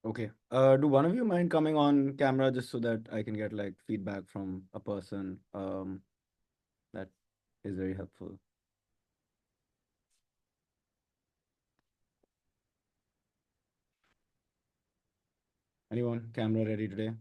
Okay. Do one of you mind coming on camera just so that I can get like feedback from a person? That is very helpful. Anyone? Camera ready today?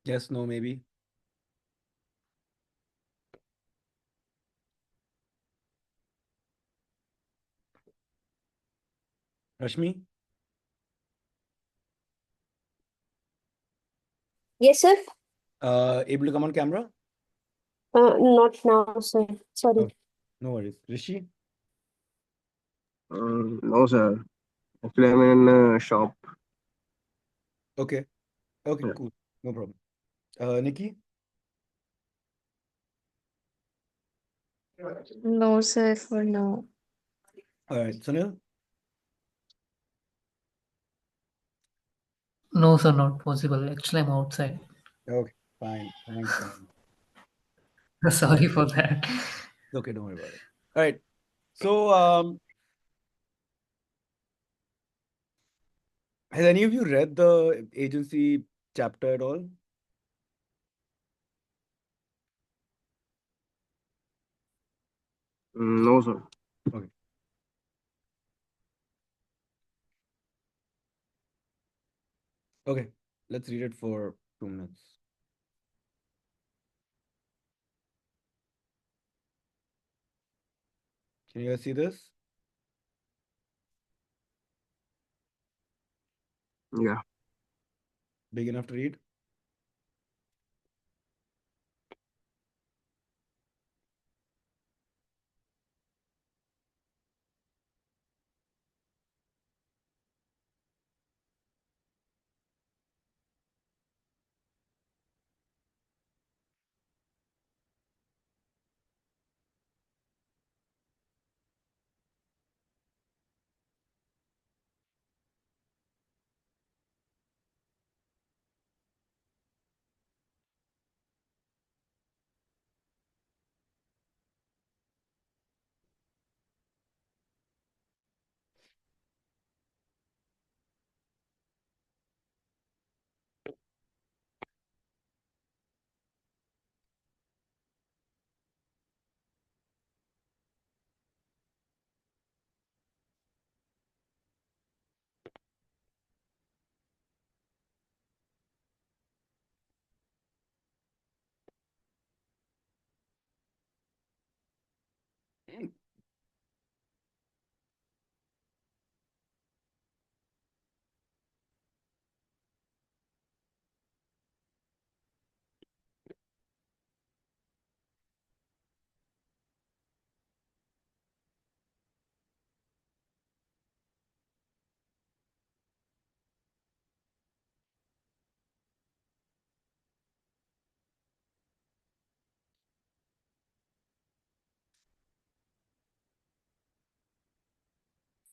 Yes, no, maybe. Rashmi, Yes, sir. able to come on camera? Not now, sir. Sorry. Okay, no worries. Rishi? No, sir. Actually, I'm in a shop. Okay. Okay, Yeah. cool. No problem. Nikki? No, sir, for now. All right. Sunil? No, sir, not possible. Actually, I'm outside. Okay, fine. Thanks, man. Sorry for that. Okay, don't worry about it. All right. So, has any of you read the agency chapter at all? No, sir. Okay. Okay. Let's read it for 2 minutes. Can you guys see this? Yeah. Big enough to read?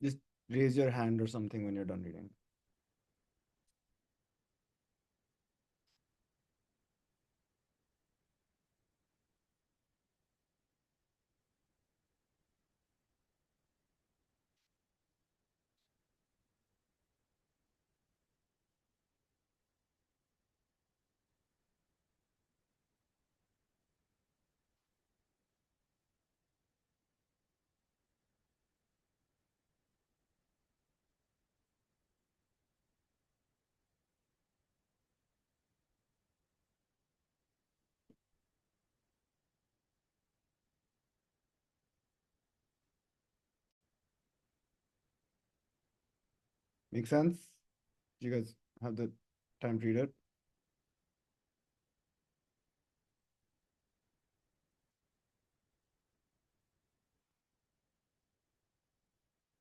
Just raise your hand or something when you're done reading. Make sense? You guys have the time to read it?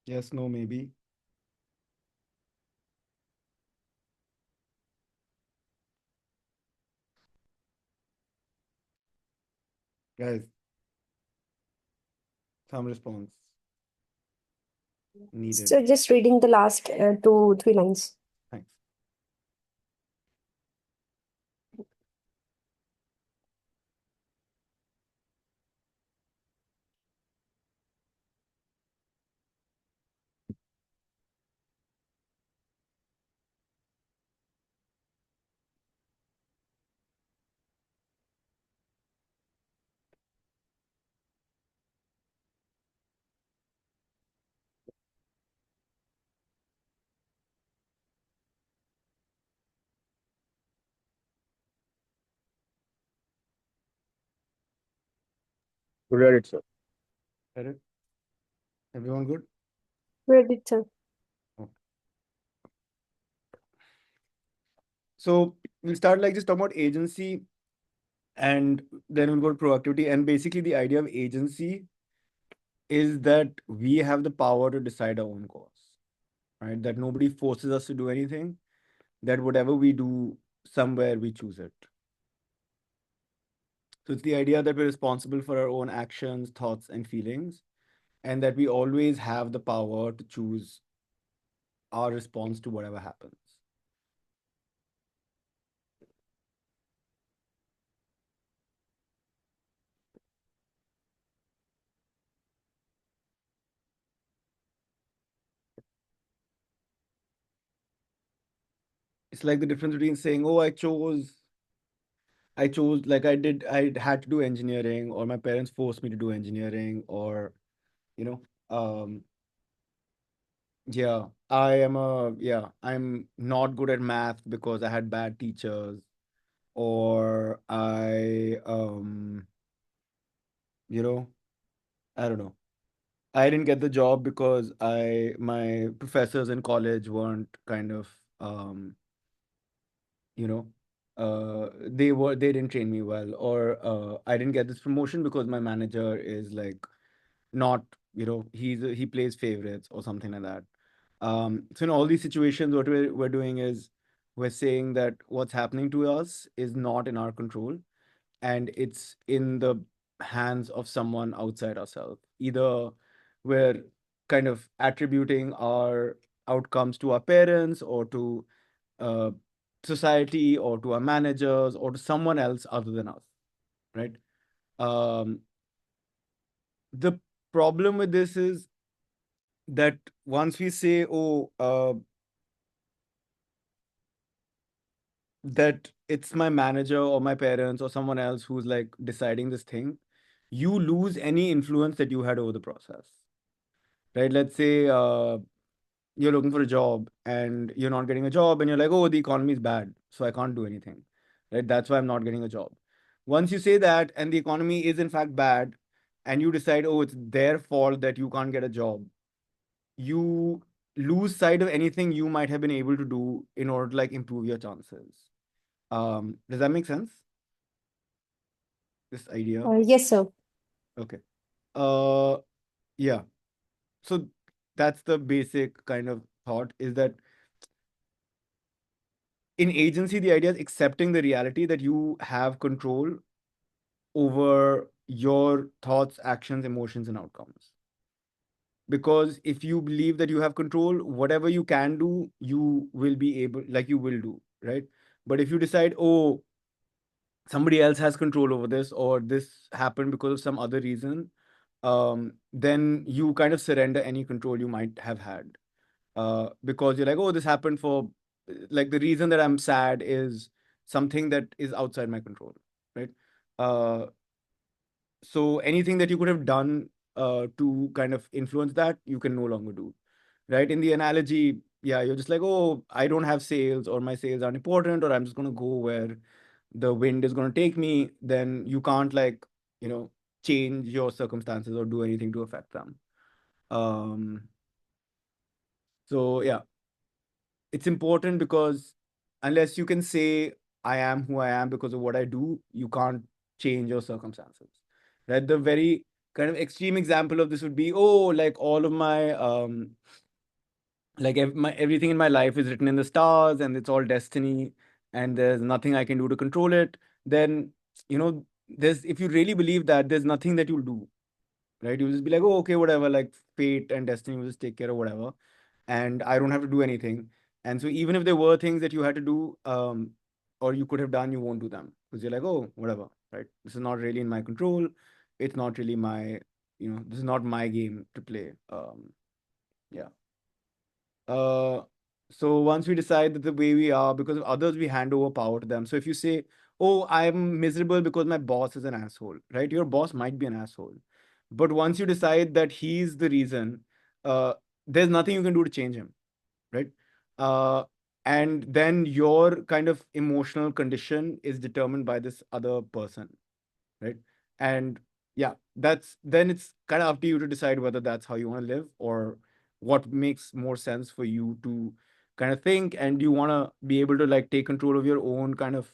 Yes, no, maybe. Guys, some response. needed. So just reading the last 2-3 lines. Thanks. Read it, sir. Got it? Everyone good? Read it, sir. So we'll start like just talking about agency, and then we'll go to proactivity. And basically, the idea of agency is that we have the power to decide our own course, right? That nobody forces us to do anything, that whatever we do, somewhere we choose it. So it's the idea that we're responsible for our own actions, thoughts, and feelings, and that we always have the power to choose our response to whatever happens. It's like the difference between saying, "Oh, I chose like I had to do engineering, or my parents forced me to do engineering, or you know, um, yeah, I'm not good at math because I had bad teachers, or you know, I don't know. I didn't get the job because my professors in college weren't kind of you know, they didn't train me well, or I didn't get this promotion because my manager is like not, he plays favorites or something like that. So in all these situations, what we're doing is we're saying that what's happening to us is not in our control, and it's in the hands of someone outside ourselves. Either we're kind of attributing our outcomes to our parents, or to uh, society, or to our managers, or to someone else other than us, right? um, the problem with this is that once we say, oh, that it's my manager or my parents or someone else who's like deciding this thing, you lose any influence that you had over the process, right? Let's say you're looking for a job and you're not getting a job, and you're like, oh, the economy is bad, so I can't do anything, right? That's why I'm not getting a job. Once you say that and the economy is in fact bad, and you decide, oh, it's their fault that you can't get a job, you lose sight of anything you might have been able to do in order to like improve your chances. Does that make sense? This idea? Yes, sir. Okay. Uh, yeah. So that's the basic kind of thought, is that in agency, the idea is accepting the reality that you have control over your thoughts, actions, emotions, and outcomes. Because if you believe that you have control, whatever you can do, you will be able, like you will do, right? But if you decide, oh, somebody else has control over this, or this happened because of some other reason, then you kind of surrender any control you might have had. Because you're like, oh, this happened for, like, the reason that I'm sad is something that is outside my control, right? Uh, so anything that you could have done to kind of influence that, you can no longer do, right? In the analogy, yeah, you're just like, oh, I don't have sales, or my sales aren't important, or I'm just going to go where the wind is going to take me. Then you can't, like, change your circumstances or do anything to affect them. So yeah, it's important because unless you can say I am who I am because of what I do, you can't change your circumstances. Right? The very kind of extreme example of this would be, oh, like all of my everything in my life is written in the stars, and it's all destiny, and there's nothing I can do to control it. Then there's, if you really believe that, there's nothing that you'll do, right? You'll just be like, oh, okay, whatever, like fate and destiny will just take care of whatever, and I don't have to do anything. And so even if there were things that you had to do, or you could have done, you won't do them because you're like, oh, whatever, right? This is not really in my control. It's not really my, this is not my game to play. Yeah. Uh, so once we decide that the way we are, because of others, we hand over power to them. So if you say, "Oh, I'm miserable because my boss is an asshole," right? Your boss might be an asshole, but once you decide that he's the reason, uh, there's nothing you can do to change him, right? Uh, and then your kind of emotional condition is determined by this other person, right? And yeah, that's then it's kind of up to you to decide whether that's how you want to live or what makes more sense for you to kind of think, and do you want to be able to like take control of your own kind of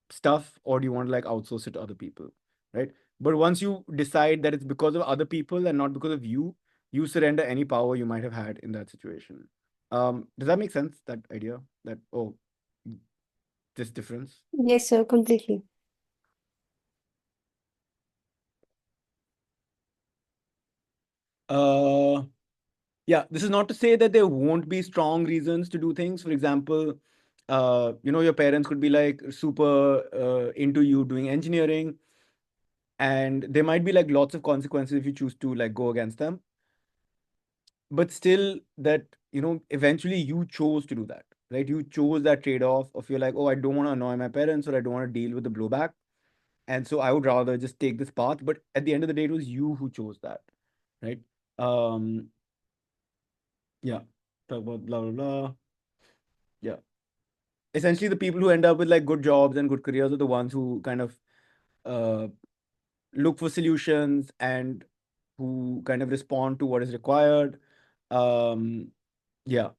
stuff, or do you want to like outsource it to other people, right? But once you decide that it's because of other people and not because of you, you surrender any power you might have had in that situation. Does that make sense, that idea, that, oh, this difference? Yes, sir, completely. uh Yeah, this is not to say that there won't be strong reasons to do things. For example, your parents could be like super into you doing engineering, and there might be like lots of consequences if you choose to like go against them. But still, that eventually you chose to do that, right? You chose that trade-off of you're like, oh, I don't want to annoy my parents, or I don't want to deal with the blowback, and so I would rather just take this path. But at the end of the day, it was you who chose that, right? Um, yeah. Talk about blah blah blah. Yeah. Essentially the people who end up with like good jobs and good careers are the ones who kind of uh, look for solutions and who kind of respond to what is required. Yeah,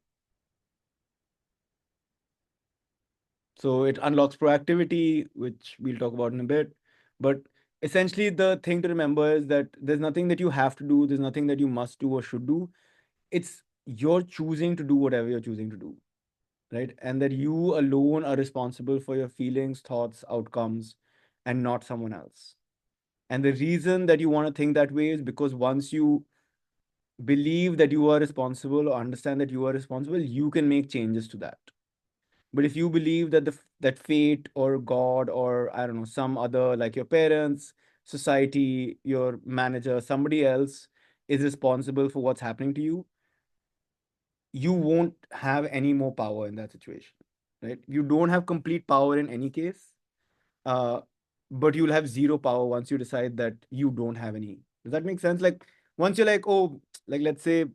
so it unlocks proactivity, which we'll talk about in a bit. But essentially the thing to remember is that there's nothing that you have to do, there's nothing that you must do or should do. It's you're choosing to do whatever you're choosing to do, right? And that you alone are responsible for your feelings, thoughts, outcomes, and not someone else. And the reason that you want to think that way is because once you believe that you are responsible or understand that you are responsible, you can make changes to that. But if you believe that that fate or God or I don't know, some other like your parents, society, your manager, somebody else is responsible for what's happening to you, you won't have any more power in that situation, right? You don't have complete power in any case, uh, but you'll have zero power once you decide that you don't have any. Does that make sense? Like once you're like, oh, like let's say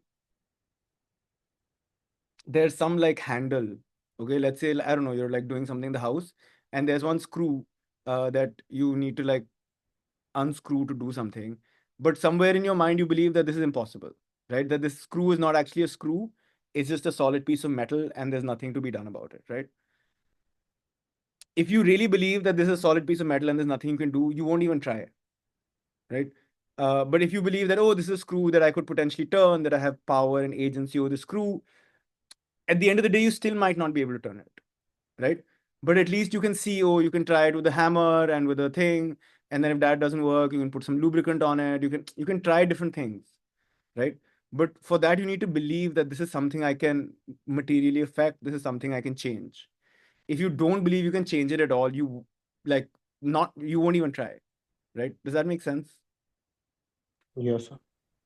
there's some like handle. Okay, let's say I don't know, you're like doing something in the house, and there's one screw that you need to like unscrew to do something, but somewhere in your mind you believe that this is impossible, right? That this screw is not actually a screw, it's just a solid piece of metal, and there's nothing to be done about it, right? If you really believe that this is a solid piece of metal and there's nothing you can do, you won't even try, right? But if you believe that, oh, this is a screw that I could potentially turn, that I have power and agency over the screw, at the end of the day, you still might not be able to turn it, right? But at least you can see, oh, you can try it with a hammer and with a thing, and then if that doesn't work, you can put some lubricant on it. You can try different things, right? But for that, you need to believe that this is something I can materially affect. This is something I can change. If you don't believe you can change it at all, like you won't even try, right? Does that make sense? Yes, sir.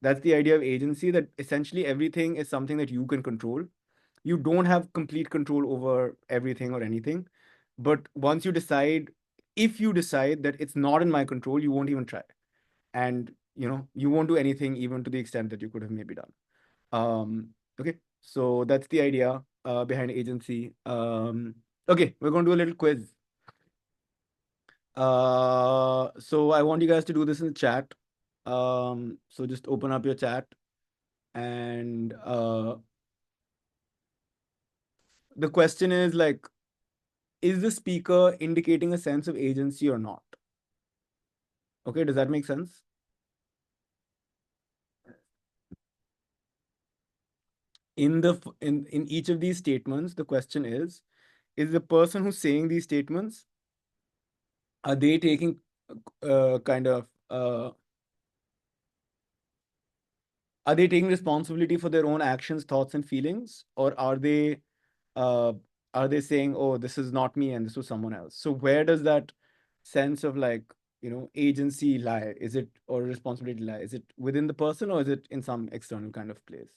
That's the idea of agency, that essentially everything is something that you can control. You don't have complete control over everything or anything. But once you decide, if you decide that it's not in my control, you won't even try. And you won't do anything even to the extent that you could have maybe done. Okay. So that's the idea behind agency. Okay, we're going to do a little quiz. So I want you guys to do this in the chat. So just open up your chat, and the question is like, is the speaker indicating a sense of agency or not? Okay, does that make sense? In each of these statements, the question is the person who's saying these statements, are they taking kind of are they taking responsibility for their own actions, thoughts, and feelings, or uh, are they saying, oh, this is not me and this was someone else? So where does that sense of like, agency lie? Is it, or responsibility lie? Is it within the person, or is it in some external kind of place?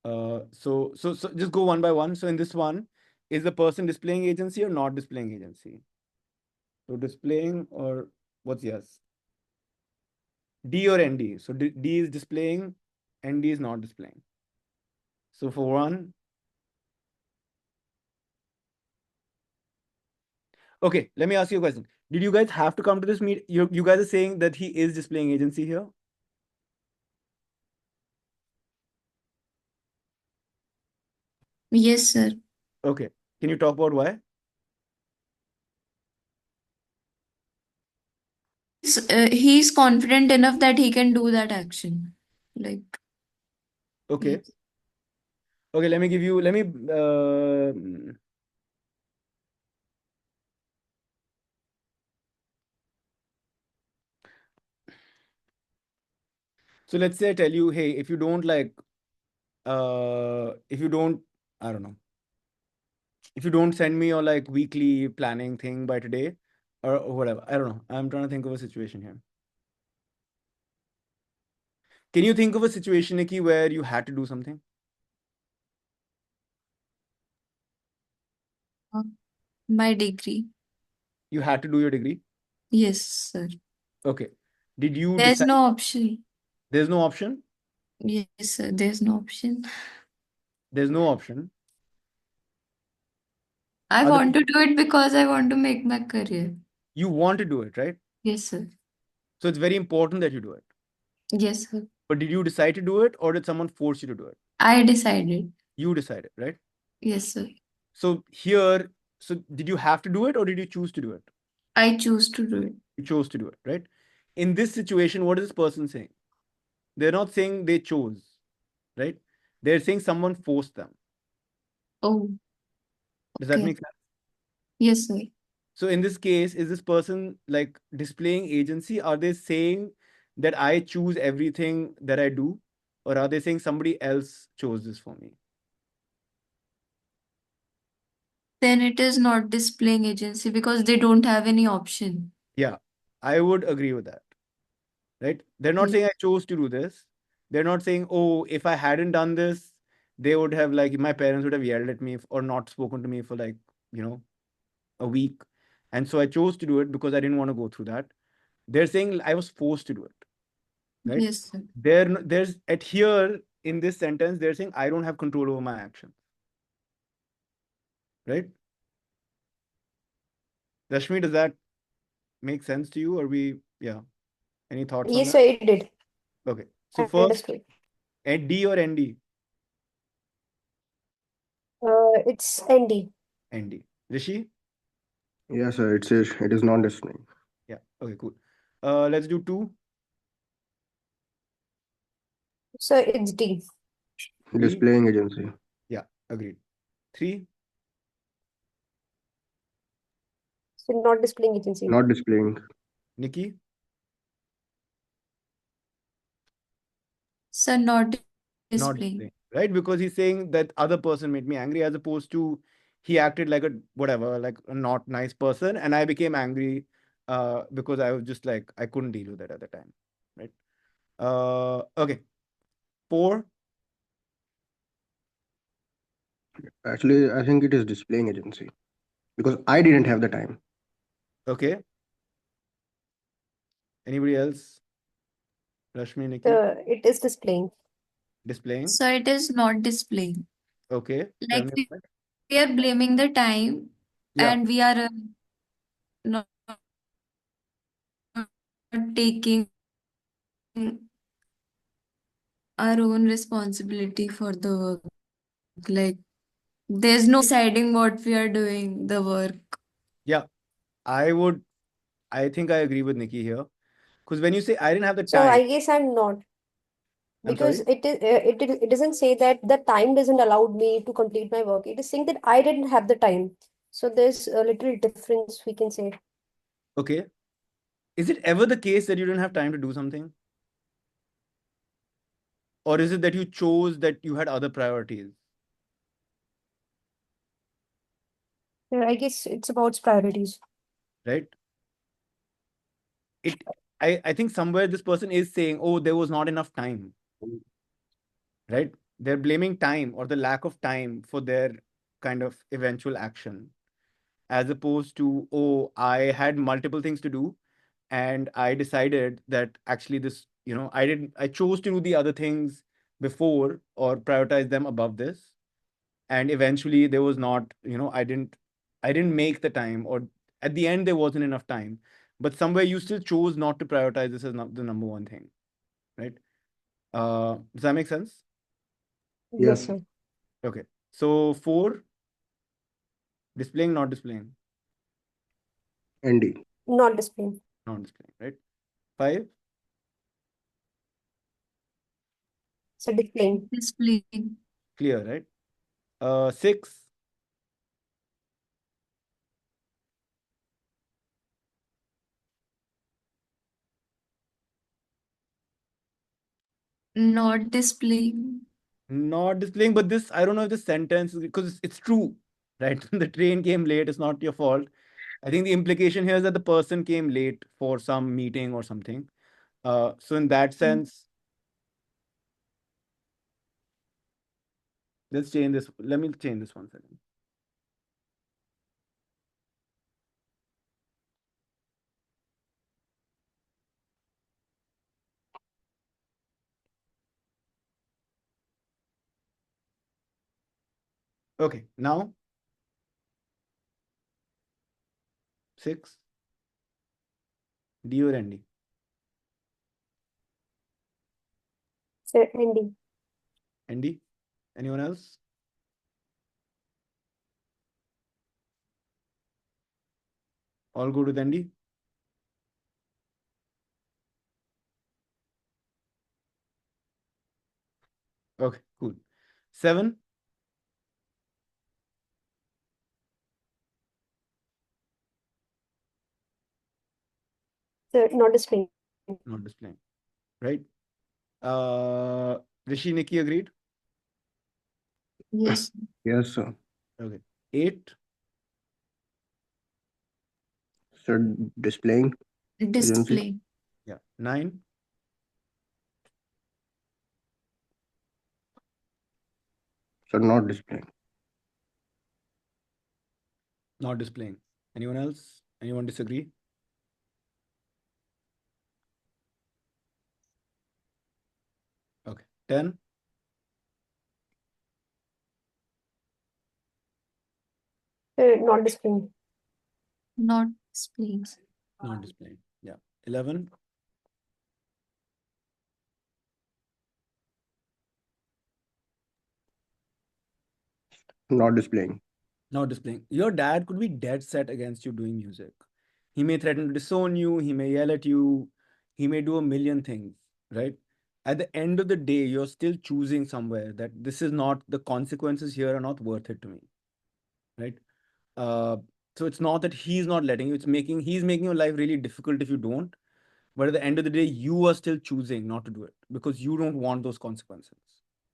So just go one by one. So in this one, is the person displaying agency or not displaying agency? So displaying, or what's yes? D or ND? So D is displaying, ND is not displaying. So for one, okay, let me ask you a question. Did you guys have to come to this meet? You guys are saying that he is displaying agency here? Yes, sir. Okay. Can you talk about why? He's confident enough that he can do that action. Like, Okay. yes. Okay, let me so let's say I tell you, hey, if you don't if you don't, I don't know, if you don't send me your like weekly planning thing by today or whatever, I don't know. I'm trying to think of a situation here. Can you think of a situation, Nikki, where you had to do something? My degree. You had to do your degree? Yes, sir. Okay. Did you There's decide? no option. There's no option? Yes, sir. There's no option. There's no option. I Other, want to do it because I want to make my career. you want to do it, right? Yes, sir. So it's very important that you do it. Yes, sir. But did you decide to do it, or did someone force you to do it? I decided. You decided, right? Yes, sir. So here, so did you have to do it, or did you choose to do it? I choose to do it. You chose to do it, right? In this situation, what is this person saying? They're not saying they chose, right? They're saying someone forced them. Oh, Does that okay. make sense? Yes, sir. So in this case, is this person like displaying agency? Are they saying that I choose everything that I do? Or are they saying somebody else chose this for me? Then it is not displaying agency because they don't have any option. Yeah, I would agree with that, right? They're not Yes. saying I chose to do this. They're not saying, oh, if I hadn't done this, they would have like, my parents would have yelled at me or not spoken to me for like, a week. And so I chose to do it because I didn't want to go through that. They're saying I was forced to do it, right? Yes, sir. There's at here in this sentence, they're saying I don't have control over my actions, right? Rashmi, does that make sense to you? Or yeah. Any thoughts on Yes, that? sir, it did. Okay. So I first, understood. D or ND? It's ND. ND. Rishi? Yes, sir. It is not displaying. Yeah. Okay, cool. Let's do 2. So it's D. D. Displaying agency. Yeah, agreed. 3. So not displaying agency. Not displaying. Nikki? Sir, not Not displaying. displaying, right? Because he's saying that other person made me angry, as opposed to he acted like a whatever, like a not nice person, and I became angry because I was just like I couldn't deal with it at the time, right? Okay. 4. Actually, I think it is displaying agency because I didn't have the time. Okay. Anybody else? Rashmi, Nikki? It is displaying. Displaying. So it is not displaying. Okay. Tell Like me about it. we are blaming the time Yeah. and we are not taking our own responsibility for the work. Like there's no deciding what we are doing, the work. Yeah. I think I agree with Nikki here. Because when you say I didn't have the So time, I guess I'm not, I'm because sorry. it doesn't say that the time doesn't allow me to complete my work. It is saying that I didn't have the time. So there's a little difference, we can say. Okay. Is it ever the case that you didn't have time to do something? Or is it that you chose that you had other priorities, Yeah, I guess it's about priorities. right? It I think somewhere this person is saying, oh, there was not enough time, right? They're blaming time or the lack of time for their kind of eventual action, as opposed to, oh, I had multiple things to do and I decided that actually this, I chose to do the other things before or prioritize them above this. And eventually there was not, I didn't make the time, or at the end there wasn't enough time. But somewhere you still chose not to prioritize this as not the number one thing, right? Does that make sense? Yes, Yes. sir. Okay. So 4, displaying, not displaying, ND. Not displaying. not displaying, right? 5, So displaying. Displaying. clear, right? 6, Not displaying. not displaying. But this, I don't know if this sentence is because it's true, right? The train came late. It's not your fault. I think the implication here is that the person came late for some meeting or something. So in that sense, let's change this. Let me change this one second. Okay, now 6, D or ND? So ending. ND? Anyone else? All good with ND? Okay, cool. 7, So not displaying. not displaying, right? Rishi, Nikki agreed? Yes. Yes, sir. Okay. 8, Sir, displaying agency. Display. yeah. 9, Sir, not displaying. not displaying. Anyone else? Anyone disagree? Okay. 10, Not displaying. Not displaying. not displaying. Yeah. 11, Not displaying. not displaying. Your dad could be dead set against you doing music. He may threaten to disown you, he may yell at you, he may do a million things, right? At the end of the day, you're still choosing somewhere that this is not, the consequences here are not worth it to me, right? Uh, so it's not that he's not letting you, he's making your life really difficult if you don't. But at the end of the day, you are still choosing not to do it because you don't want those consequences,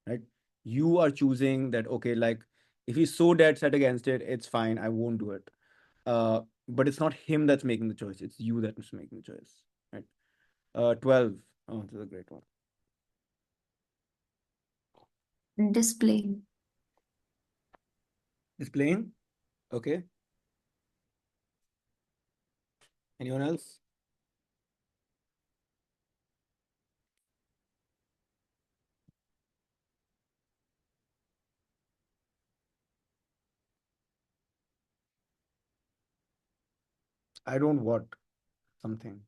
right? You are choosing that, okay, like if he's so dead set against it, it's fine, I won't do it. But it's not him that's making the choice, it's you that's making the choice, right? 12. Oh, this is a great one. Displaying. Displaying. Okay. Anyone else? I don't what something.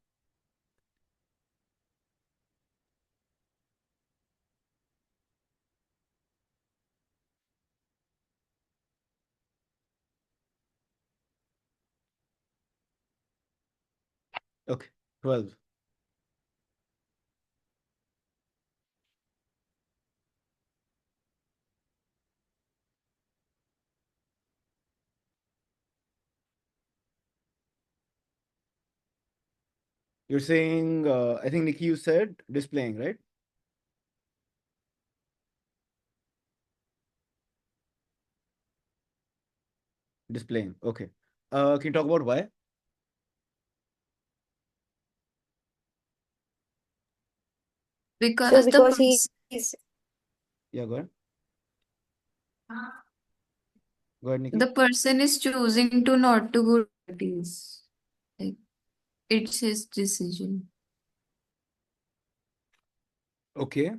Okay. 12. You're saying, I think Nikki, you said displaying, right? Displaying. Okay. Can you talk about why? So Because the because person he's Yeah, go ahead. Go ahead, Nikki. the person is choosing to not to go to parties. Like it's his decision. Okay.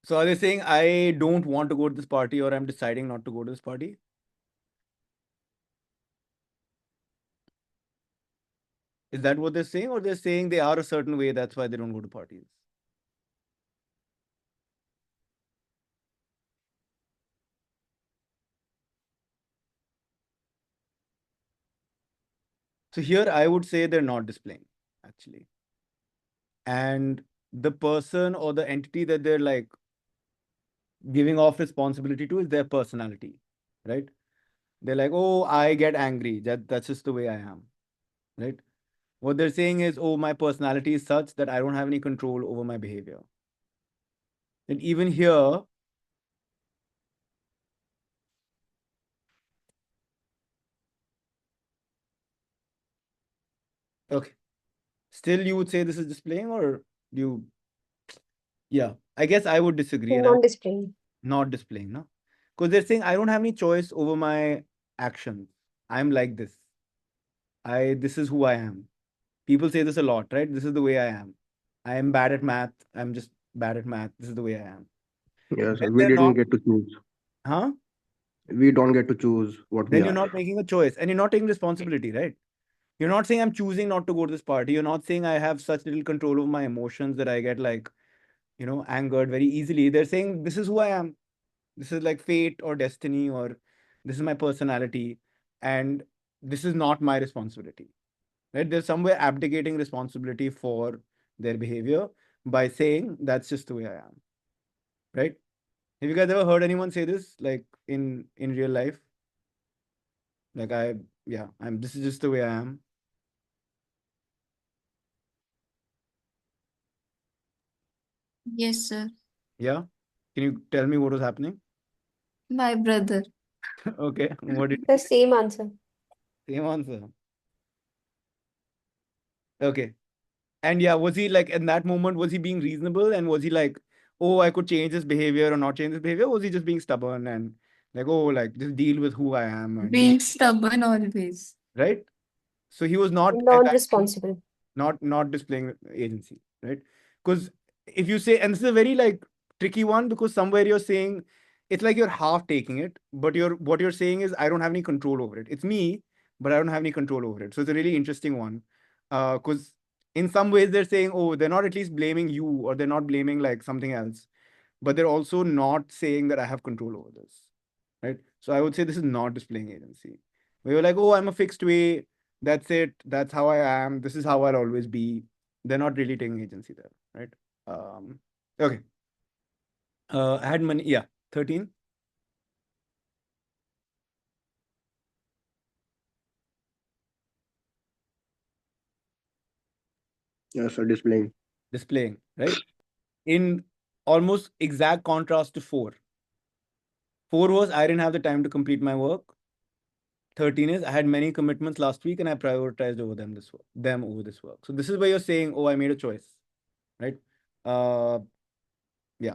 So are they saying I don't want to go to this party or I'm deciding not to go to this party? Is that what they're saying? Or they're saying they are a certain way, that's why they don't go to parties? So here I would say they're not displaying, actually. And the person or the entity that they're like giving off responsibility to is their personality, right? They're like, oh, I get angry. That's just the way I am, right? What they're saying is, oh, my personality is such that I don't have any control over my behavior. And even here, okay, still you would say this is displaying, or do you? Yeah, I guess I would disagree, and I'm non-displaying. not displaying, no, because they're saying I don't have any choice over my actions. I'm like this. This is who I am. People say this a lot, right? This is the way I am. I am bad at math. I'm just bad at math. This is the way I am. Yeah, Then so we they're didn't not, get to choose. huh? We don't get to choose what we Then you're are. not making a choice and you're not taking responsibility, right? You're not saying I'm choosing not to go to this party. You're not saying I have such little control over my emotions that I get like, angered very easily. They're saying this is who I am. This is like fate or destiny, or this is my personality. And this is not my responsibility, right? They're somewhere abdicating responsibility for their behavior by saying that's just the way I am, right? Have you guys ever heard anyone say this like in real life? Like yeah, this is just the way I am. Yes, sir. Yeah. Can you tell me what was happening? My brother. Okay. What did The you say? same answer. Same answer. Okay. And yeah, was he like in that moment, was he being reasonable and was he like, oh, I could change this behavior or not change this behavior? Or was he just being stubborn and like, oh, like just deal with who I am and Being stubborn always. right? So he was not at that moment Non-responsible. not displaying agency, right? Because if you say, and this is a very like tricky one because somewhere you're saying it's like you're half taking it, but what you're saying is I don't have any control over it. It's me, but I don't have any control over it. So it's a really interesting one. Because in some ways they're saying, oh, they're not at least blaming you or they're not blaming like something else, but they're also not saying that I have control over this, right? So I would say this is not displaying agency. We were like, oh, I'm a fixed way. That's it. That's how I am. This is how I'll always be. They're not really taking agency there, right? Okay. I had money. Yeah, 13. Yeah, so displaying. Displaying, right? In almost exact contrast to 4. 4 was I didn't have the time to complete my work. 13 is I had many commitments last week and I prioritized over them over this work. So this is where you're saying, oh, I made a choice, right? Uh, yeah,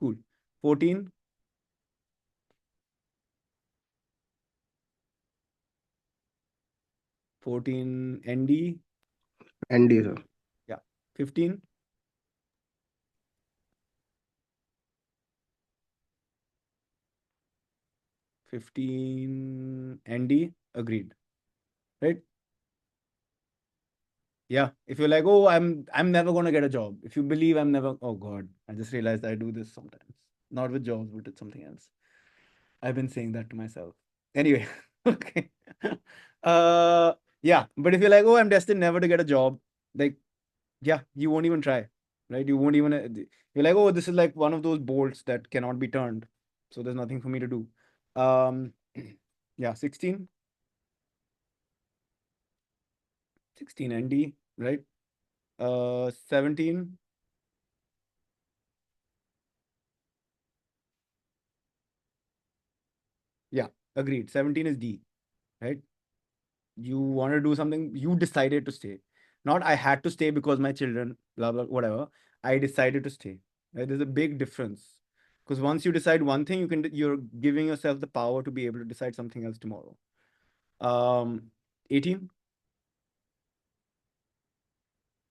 cool. 14, 14 ND, ND, sir. yeah, 15, 15 ND, agreed, right? Yeah, if you're like, oh, I'm never gonna get a job. If you believe I'm never, oh God, I just realized I do this sometimes. Not with jobs, but with something else. I've been saying that to myself. Anyway, okay. Uh, yeah, but if you're like, oh, I'm destined never to get a job, like, yeah, you won't even try, right? You won't even, you're like, oh, this is like one of those bolts that cannot be turned. So there's nothing for me to do. Um, yeah, 16, 16 ND, right? 17, yeah, Agreed. 17 is D, right? You want to do something, you decided to stay. Not I had to stay because my children, blah, blah, whatever. I decided to stay. Right? There's a big difference. Because once you decide one thing, you're giving yourself the power to be able to decide something else tomorrow. 18?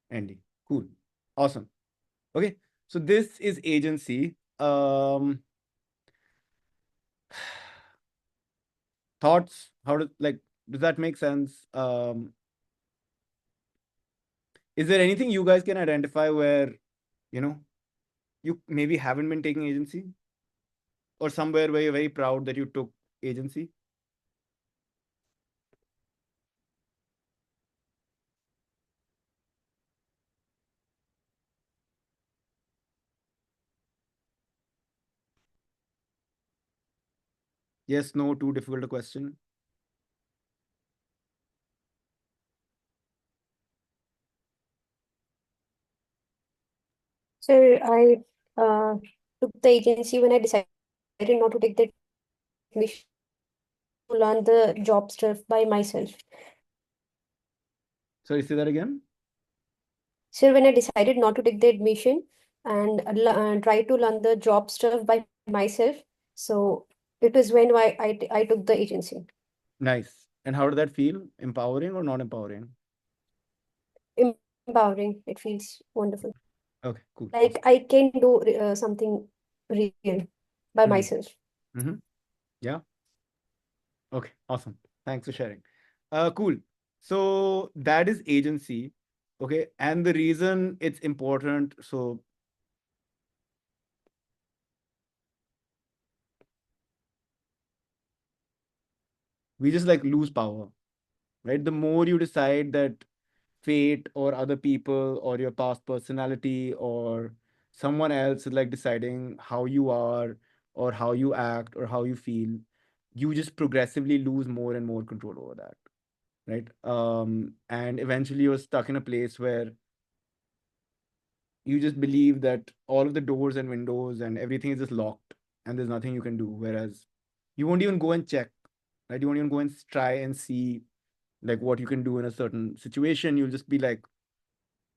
Andy. Cool. Awesome. Okay. So this is agency. Thoughts? How does that make sense? Is there anything you guys can identify where, you know, you maybe haven't been taking agency? Or somewhere where you're very proud that you took agency? Yes, no, too difficult a question. So I took the agency when I decided not to take the admission to learn the job stuff by myself. Sorry, say that again. So when I decided not to take the admission and try to learn the job stuff by myself, so it was when I took the agency. Nice. And how did that feel? Empowering or not empowering? Empowering. It feels wonderful. Okay, cool. Like I can do something real by Mhm. myself. Mm-hmm. Yeah. Okay, awesome. Thanks for sharing. Cool. So that is agency. Okay. And the reason it's important, so we just like lose power, right? The more you decide that fate or other people or your past personality or someone else is like deciding how you are or how you act or how you feel, you just progressively lose more and more control over that, right? And eventually you're stuck in a place where you just believe that all of the doors and windows and everything is just locked and there's nothing you can do, whereas you won't even go and check, right? You won't even go and try and see like what you can do in a certain situation. You'll just be like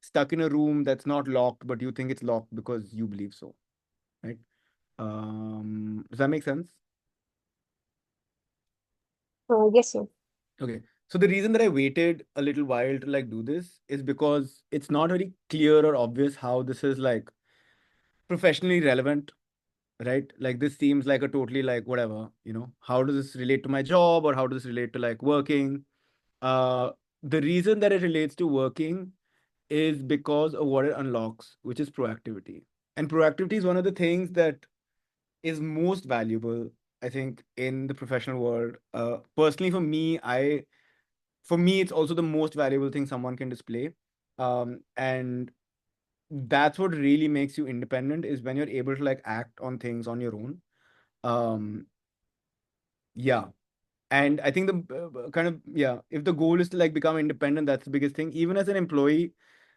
stuck in a room that's not locked, but you think it's locked because you believe so, right? Does that make sense? Yes, sir. Okay. So the reason that I waited a little while to like do this is because it's not very clear or obvious how this is like professionally relevant, right? Like this seems like a totally like whatever, how does this relate to my job or how does this relate to like working? Uh, the reason that it relates to working is because of what it unlocks, which is proactivity. And proactivity is one of the things that is most valuable, I think, in the professional world. Personally, for me, it's also the most valuable thing someone can display. And that's what really makes you independent is when you're able to like act on things on your own. Um, yeah. And I think the kind of, yeah, if the goal is to like become independent, that's the biggest thing. Even as an employee,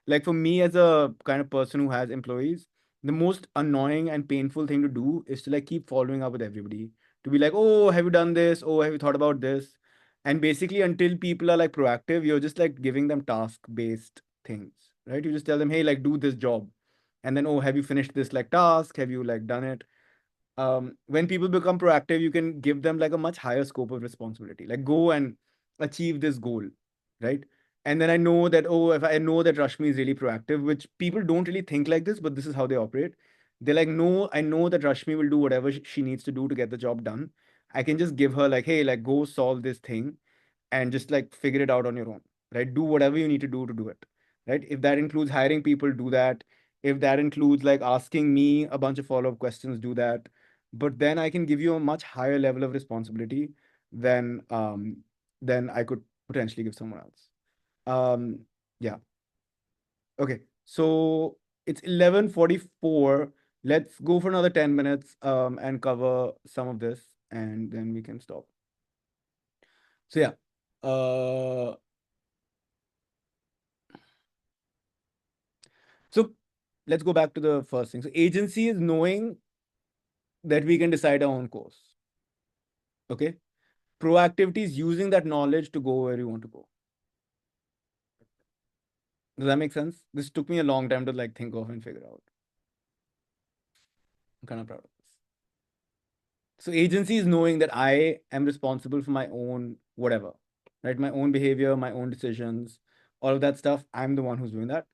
like for me as a kind of person who has employees, the most annoying and painful thing to do is to like keep following up with everybody, to be like, oh, have you done this? Oh, have you thought about this? And basically, until people are like proactive, you're just like giving them task-based things, right? You just tell them, hey, like do this job. And then, oh, have you finished this like task? Have you like done it? When people become proactive, you can give them like a much higher scope of responsibility. Like go and achieve this goal, right? And then I know that, oh, if I know that Rashmi is really proactive, which people don't really think like this, but this is how they operate. They're like, no, I know that Rashmi will do whatever she needs to do to get the job done. I can just give her like, hey, like go solve this thing and just like figure it out on your own, right? Do whatever you need to do it, right? If that includes hiring people, do that. If that includes like asking me a bunch of follow-up questions, do that. But then I can give you a much higher level of responsibility than I could potentially give someone else. Yeah. Okay. So it's 11:44. Let's go for another 10 minutes and cover some of this and then we can stop. So yeah. Uh so let's go back to the first thing. So agency is knowing that we can decide our own course. Okay. proactivity is using that knowledge to go where you want to go. Does that make sense? This took me a long time to like think of and figure out. I'm kind of proud of this. So agency is knowing that I am responsible for my own whatever, right? My own behavior, my own decisions, all of that stuff. I'm the one who's doing that.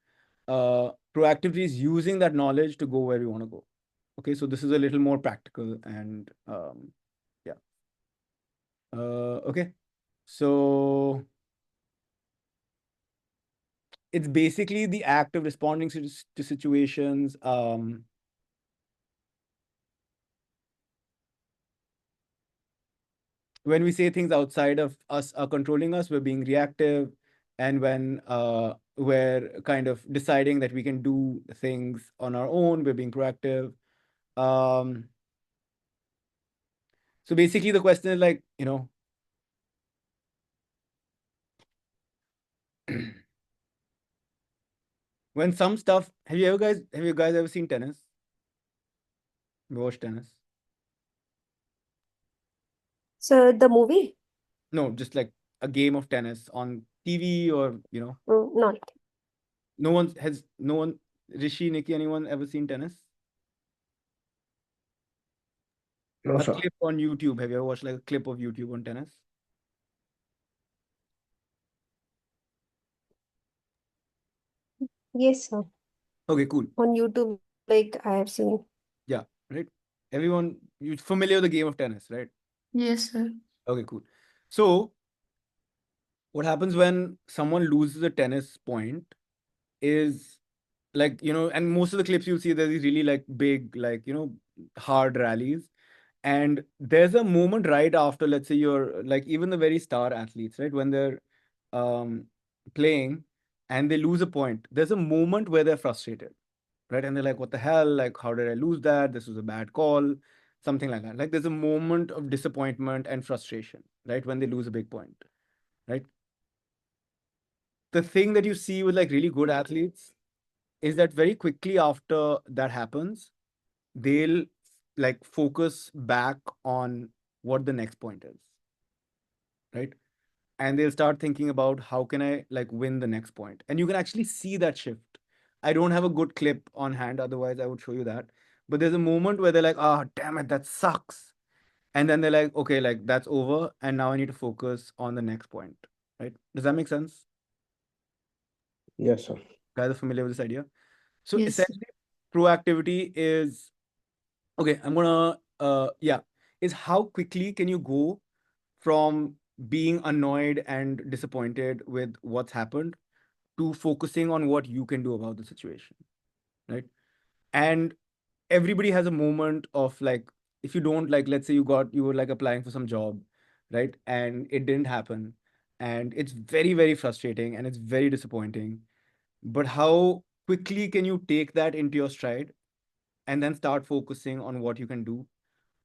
Proactivity is using that knowledge to go where you want to go. Okay, so this is a little more practical and yeah. Okay, so it's basically the act of responding to situations. When we say things outside of us are controlling us, we're being reactive. And when we're kind of deciding that we can do things on our own, we're being proactive. Um, so basically the question is like, when some stuff, have you guys ever seen tennis? Watch tennis? So the movie? No, just like a game of tennis on TV or, Not. no one, Rishi, Nikki, anyone ever seen tennis? No, A sir. clip on YouTube. Have you ever watched like a clip of YouTube on tennis? Yes, sir. Okay, cool. On YouTube, like I have seen. Yeah, right. Everyone, you're familiar with the game of tennis, right? Yes, sir. Okay, cool. So, what happens when someone loses a tennis point is like, and most of the clips you'll see, there's these really like big, like, hard rallies. And there's a moment right after, let's say you're like even the very star athletes, right? When they're um, playing and they lose a point, there's a moment where they're frustrated, right? And they're like, what the hell? Like, how did I lose that? This was a bad call, something like that. Like, there's a moment of disappointment and frustration, right? When they lose a big point, right? The thing that you see with like really good athletes is that very quickly after that happens, they'll like focus back on what the next point is, right? And they'll start thinking about how can I like win the next point. And you can actually see that shift. I don't have a good clip on hand, otherwise I would show you that. But there's a moment where they're like, ah, oh, damn it, that sucks. And then they're like, okay, like that's over. And now I need to focus on the next point, right? Does that make sense? Yes, sir. Guys are familiar with this idea? So Yes, sir. essentially, proactivity is okay. I'm gonna yeah, is how quickly can you go from being annoyed and disappointed with what's happened to focusing on what you can do about the situation, right? And everybody has a moment of like, if you don't like, let's say you were like applying for some job, right? And it didn't happen. And it's very, very frustrating and it's very disappointing. But how quickly can you take that into your stride and then start focusing on what you can do?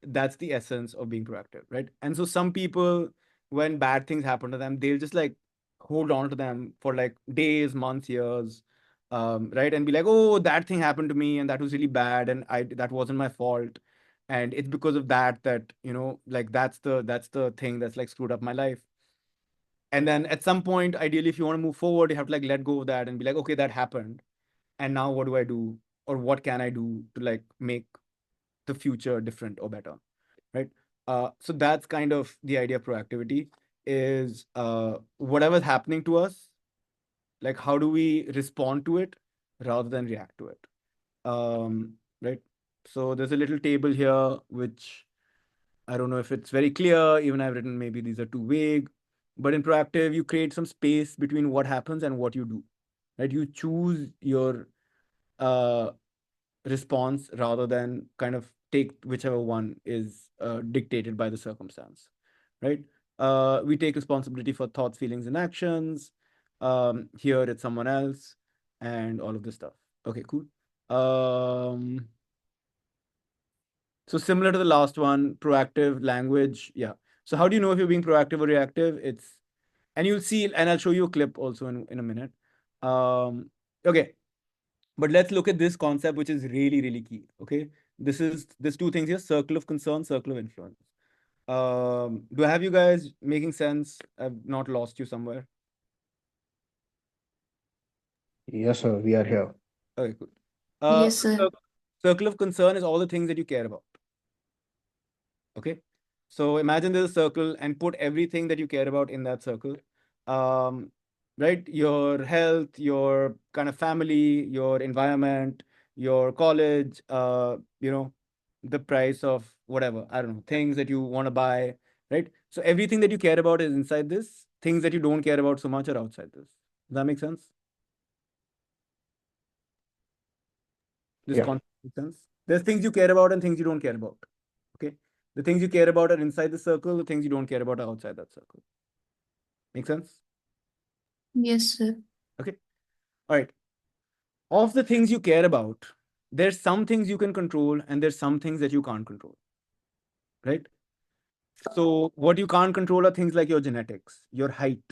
That's the essence of being proactive, right? And so some people, when bad things happen to them, they'll just like hold on to them for like days, months, years, right? And be like, oh, that thing happened to me and that was really bad and that wasn't my fault. And it's because of that, like that's the thing that's like screwed up my life. And then at some point, ideally, if you want to move forward, you have to like let go of that and be like, okay, that happened. And now what do I do? Or what can I do to like make the future different or better? Right. So that's kind of the idea of proactivity is whatever's happening to us, like how do we respond to it rather than react to it? Right. So there's a little table here, which I don't know if it's very clear. Even I've written maybe these are too vague. But in proactive, you create some space between what happens and what you do. Right. You choose your uh, response rather than kind of take whichever one is dictated by the circumstance, right? We take responsibility for thoughts, feelings, and actions. Here it's someone else, and all of this stuff. Okay, cool. So similar to the last one, proactive language. Yeah. So how do you know if you're being proactive or reactive? And you'll see, and I'll show you a clip also in a minute. Okay. But let's look at this concept, which is really, really key. Okay. There's two things here: circle of concern, circle of influence. Do I have you guys making sense? I've not lost you somewhere. Yes, sir. We are here. Okay, cool. Yes, sir. Circle of concern is all the things that you care about. Okay. So imagine there's a circle and put everything that you care about in that circle. Um, right? Your health, your kind of family, your environment, your college, the price of whatever, I don't know, things that you want to buy, right? So everything that you care about is inside this. Things that you don't care about so much are outside this. Does that make sense? This Yeah. concept makes sense? There's things you care about and things you don't care about. Okay. The things you care about are inside the circle, the things you don't care about are outside that circle. Make sense? Yes, sir. Okay. All right. Of the things you care about, there's some things you can control and there's some things that you can't control. Right? So what you can't control are things like your genetics, your height.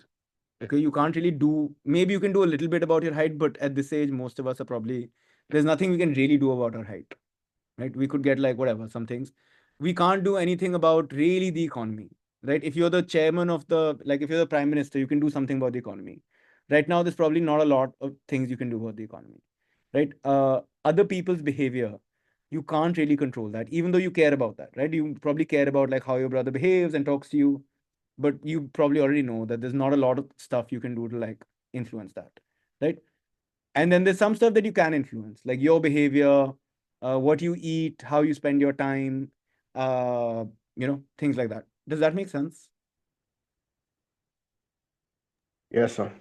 Okay. You can't really do, maybe you can do a little bit about your height, but at this age, most of us are probably, there's nothing we can really do about our height. Right? We could get like whatever, some things. We can't do anything about really the economy, right? If you're the chairman of the, like if you're the prime minister, you can do something about the economy. Right now, there's probably not a lot of things you can do about the economy, right? Other people's behavior, you can't really control that, even though you care about that, right? You probably care about like how your brother behaves and talks to you, but you probably already know that there's not a lot of stuff you can do to like influence that, right? And then there's some stuff that you can influence, like your behavior, what you eat, how you spend your time, uh, things like that. Does that make sense? Yes, sir.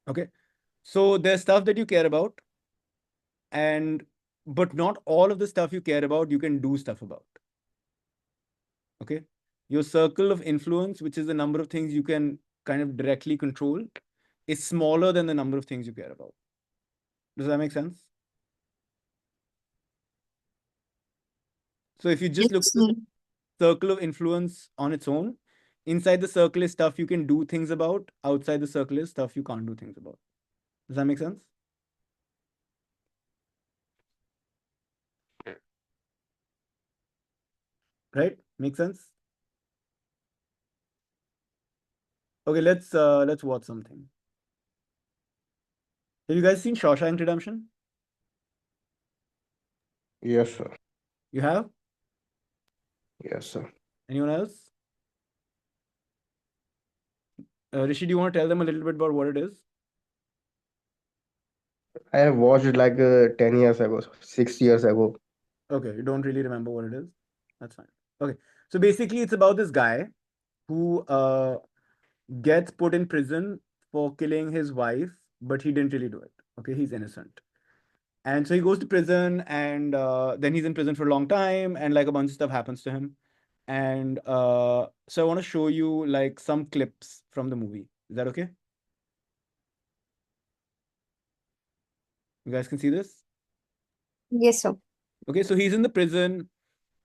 Okay. So there's stuff that you care about, and but not all of the stuff you care about, you can do stuff about. Okay. Your circle of influence, which is the number of things you can kind of directly control, is smaller than the number of things you care about. Does that make sense? So if you just Yes, look at the sir. circle of influence on its own, inside the circle is stuff you can do things about, outside the circle is stuff you can't do things about. Does that make sense? Right? Make sense? Okay, let's watch something. Have you guys seen Shawshank Redemption? Yes, sir. You have? Yes, sir. Anyone else? Rishi, do you want to tell them a little bit about what it is? I have watched it like 10 years ago, 6 years ago. Okay, you don't really remember what it is. That's fine. Okay, so basically, it's about this guy who gets put in prison for killing his wife, but he didn't really do it. Okay, he's innocent. And so he goes to prison, and then he's in prison for a long time, and like a bunch of stuff happens to him. And so I want to show you like some clips from the movie. Is that okay? You guys can see this? Yes, sir. Okay, so he's in the prison,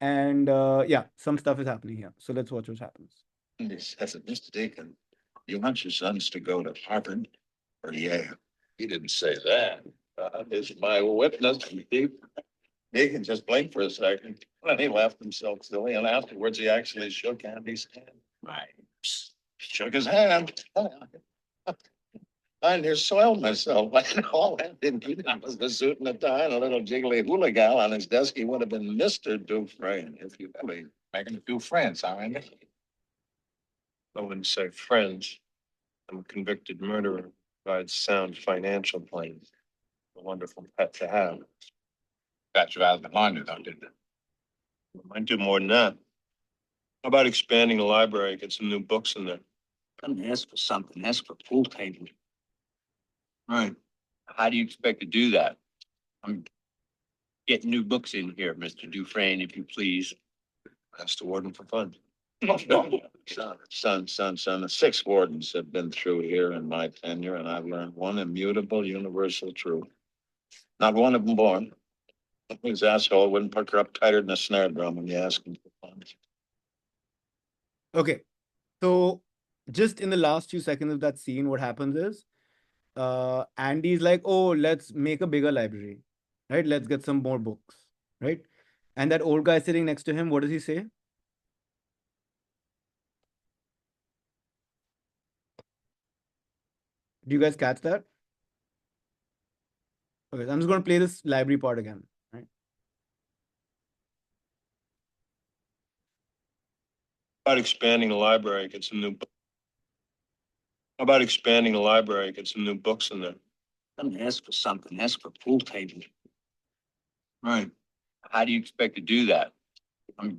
and yeah, some stuff is happening here. So let's watch what happens. He says, Mr. Deacon, you want your sons to go to Harvard or Yale? He didn't say that. Is my witness. Deacon just blinked for a second, and he laughed himself silly, and afterwards he actually shook Andy's hand. Right. Shook his hand. I near soiled myself. All that didn't need was the suit and the tie and a little jiggly hula gal on his desk. He would have been Mr. Dufresne if you please. Making two friends, huh, Andy? I wouldn't say friends. I'm a convicted murderer, provides sound financial plans. A wonderful pet to have. Got you out of the binder, though, didn't it? I might do more than that. How about expanding the library, get some new books in there? Come ask for something. Ask for pool table. Right. How do you expect to do that? I'm getting new books in here, Mr. Dufresne, if you please. Ask the warden for fun. Son. 6 wardens have been through here in my tenure, and I've learned one immutable, universal truth. Not one of them born. His asshole wouldn't pucker up tighter than a snare drum when you ask him for fun. Okay, so just in the last few seconds of that scene, what happens is Andy's like, oh, let's make a bigger library, right? Let's get some more books, right? And that old guy sitting next to him, what does he say? Do you guys catch that? Okay, I'm just going to play this library part again. Right? About expanding the library, get some new. How about expanding the library, get some new books in there? Don't ask for something, ask for pool table. Right. How do you expect to do that? I'm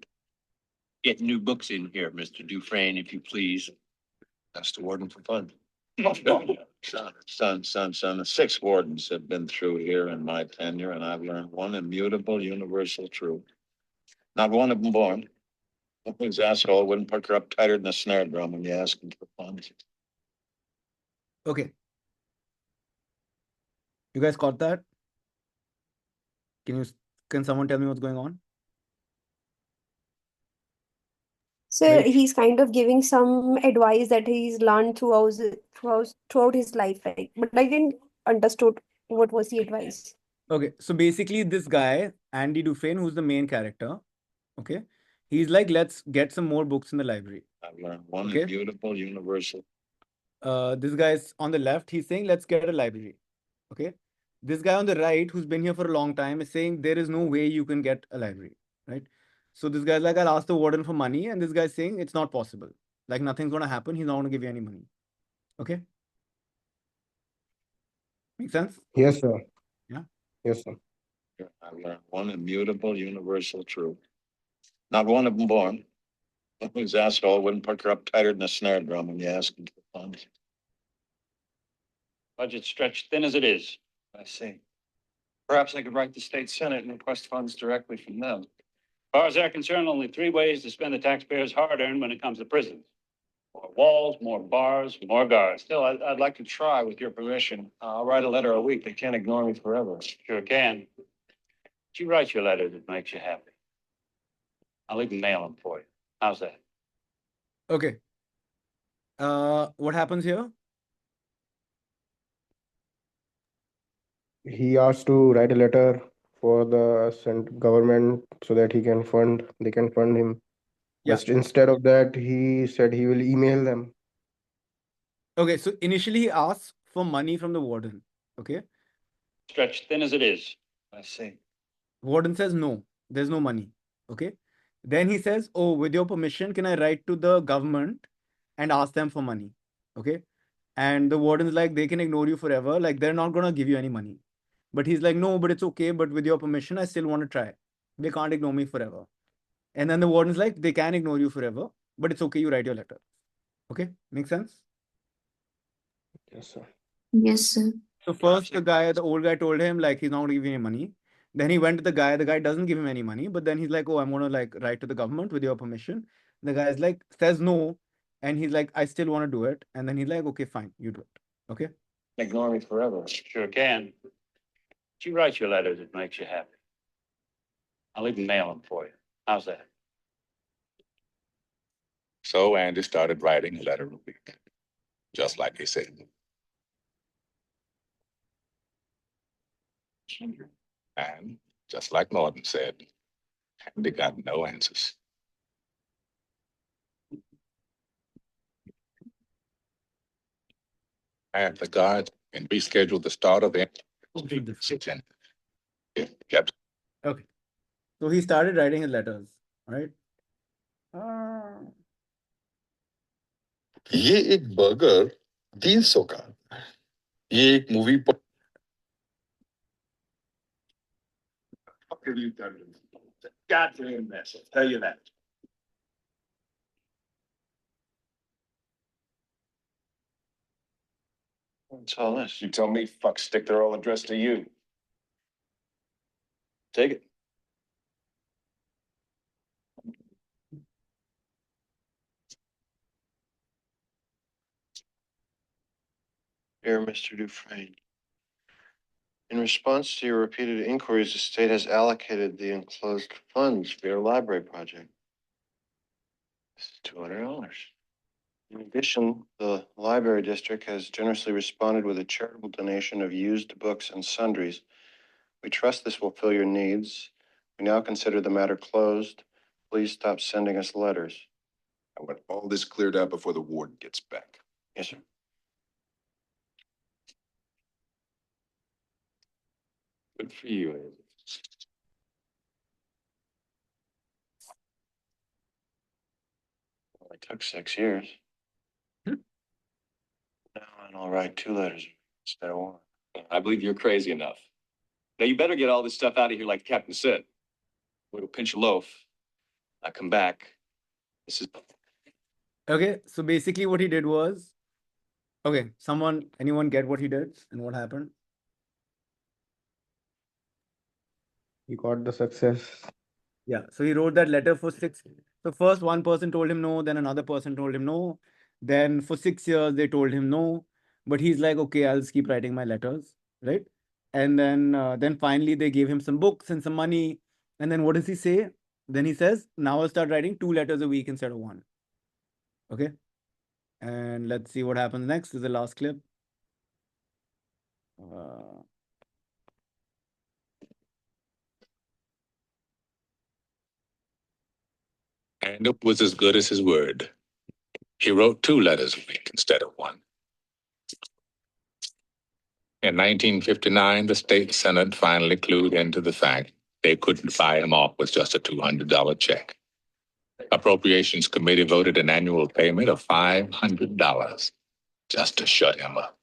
getting new books in here, Mr. Dufresne, if you please. That's the warden for fun. Son, 6 wardens have been through here in my tenure, and I've learned one immutable universal truth. Not one of them born. His asshole wouldn't pucker up tighter than a snare drum when you ask him for funds. Okay. You guys caught that? Can someone tell me what's going on? So Right. he's kind of giving some advice that he's learned throughout his life, right? But I didn't understood what was the advice. Okay, so basically this guy, Andy Dufresne, who's the main character, okay, he's like, let's get some more books in the library. I've learned one Okay. immutable universal. This guy's on the left, he's saying, let's get a library. Okay. This guy on the right, who's been here for a long time, is saying there is no way you can get a library, right? So this guy's like, I'll ask the warden for money, and this guy's saying it's not possible. Like nothing's gonna happen. He's not gonna give you any money. Okay. Make sense? Yes, sir. Yeah. Yes, sir. I've learned one immutable universal truth. Not one of them born. His asshole wouldn't pucker up tighter than a snare drum when you ask him for funds. Budget stretched thin as it is. I see. Perhaps I could write the state senate and request funds directly from them. As far as they're concerned, only 3 ways to spend the taxpayers' hard-earned when it comes to prisons. More walls, more bars, more guards. Still, I'd like to try with your permission. I'll write a letter a week. They can't ignore me forever. Sure can. But you write your letter that makes you happy. I'll even mail them for you. How's that? Okay. What happens here? He asked to write a letter for the government so that they can fund him. Yeah. But instead of that, he said he will email them. Okay, so initially he asks for money from the warden. Okay. Stretched thin as it is. I see. Warden says no, there's no money. Okay. Then he says, oh, with your permission, can I write to the government and ask them for money? Okay. And the warden's like, they can ignore you forever. Like, they're not gonna give you any money. But he's like, no, but it's okay. But with your permission, I still want to try. They can't ignore me forever. And then the warden's like, they can ignore you forever, but it's okay. You write your letter. Okay. Make sense? Yes, sir. Yes, sir. So first the old guy told him like he's not gonna give you any money. Then he went to the guy doesn't give him any money, but then he's like, oh, I'm gonna like write to the government with your permission. The guy's like says no, and he's like, I still want to do it. And then he's like, okay, fine, you do it. Okay. Ignore me forever. Sure can. But you write your letter that makes you happy. I'll even mail them for you. How's that? So Andy started writing a letter a week, just like he said. And just like Norton said, Andy got no answers. And the guard can reschedule the start of the agenda. It kept Okay. So he started writing his letters, right? ये एक burger 300 का ये एक movie पर Goddamn mess, I'll tell you that. What's all this? You tell me, fuck stick, they're all addressed to you. Take it. Dear Mr. Dufresne, in response to your repeated inquiries, the state has allocated the enclosed funds for your library project. This is $200. In addition, the library district has generously responded with a charitable donation of used books and sundries. We trust this will fill your needs. We now consider the matter closed. Please stop sending us letters. I want all this cleared out before the warden gets back. Yes, sir. Good for you, Abe. Only took 6 years. Hmm. Now I'll write 2 letters instead of one. I believe you're crazy enough. Now you better get all this stuff out of here like the captain said. We'll pinch a loaf. I come back. This is Okay, so basically what he did was, okay, anyone get what he did and what happened? He got the success. Yeah, so he wrote that letter for six. So first one person told him no, then another person told him no. Then for 6 years they told him no, but he's like, okay, I'll just keep writing my letters, right? And then finally they gave him some books and some money. And then what does he say? Then he says, now I'll start writing 2 letters a week instead of one. Okay, and let's see what happens next. This is the last clip. Uh, And it was as good as his word. He wrote 2 letters a week instead of one. In 1959, the state Senate finally clued into the fact they couldn't buy him off with just a $200 check. Appropriations Committee voted an annual payment of $500 just to shut him up.